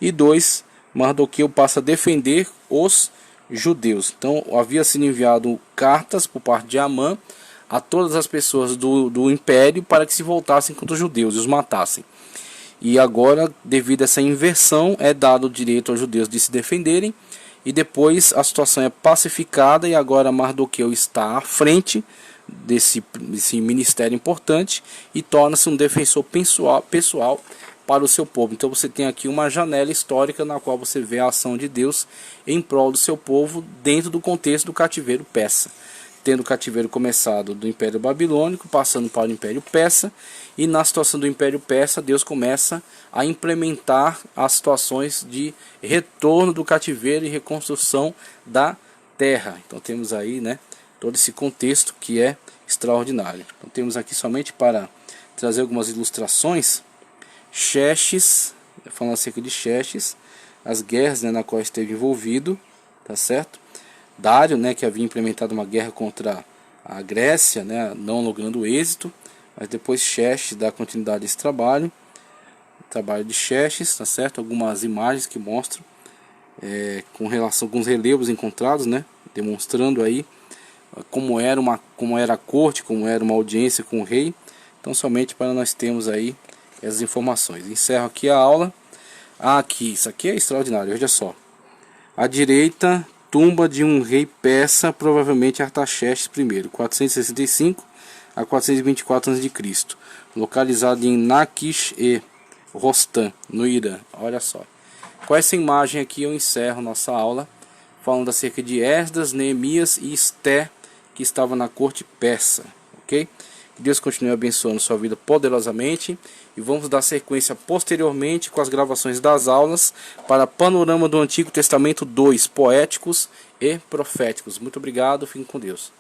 e 2. Mardoqueu passa a defender os judeus. Então havia sido enviado cartas por parte de Amã a todas as pessoas do império para que se voltassem contra os judeus e os matassem. E agora, devido a essa inversão, é dado o direito aos judeus de se defenderem, e depois a situação é pacificada, e agora Mardoqueu está à frente desse ministério importante e torna-se um defensor pessoal para o seu povo. Então você tem aqui uma janela histórica na qual você vê a ação de Deus em prol do seu povo dentro do contexto do cativeiro persa. Tendo o cativeiro começado do Império Babilônico, passando para o Império Persa, e na situação do Império Persa, Deus começa a implementar as situações de retorno do cativeiro e reconstrução da terra. Então temos aí, né, todo esse contexto que é extraordinário. Então temos aqui, somente para trazer algumas ilustrações, Xerxes, falando acerca de Xerxes, as guerras, né, na qual esteve envolvido, tá certo? Dário, né, que havia implementado uma guerra contra a Grécia, né, não logrando êxito, mas depois Xerxes dá continuidade a esse trabalho, o trabalho de Xerxes, tá certo? Algumas imagens que mostram com relação a alguns relevos encontrados, né, demonstrando aí como era a corte, como era uma audiência com o rei. Então somente para nós termos aí essas informações. Encerro aqui a aula. Aqui, isso aqui é extraordinário, veja só. À direita, tumba de um rei persa, provavelmente Artaxerxes I, 465 a 424 a.C., localizado em Laquish-e-Rostam, no Irã. Olha só. Com essa imagem aqui eu encerro nossa aula, falando acerca de Esdras, Neemias e Esther, que estava na corte persa, ok? Que Deus continue abençoando sua vida poderosamente, e vamos dar sequência posteriormente com as gravações das aulas para Panorama do Antigo Testamento 2, Poéticos e Proféticos. Muito obrigado, fiquem com Deus.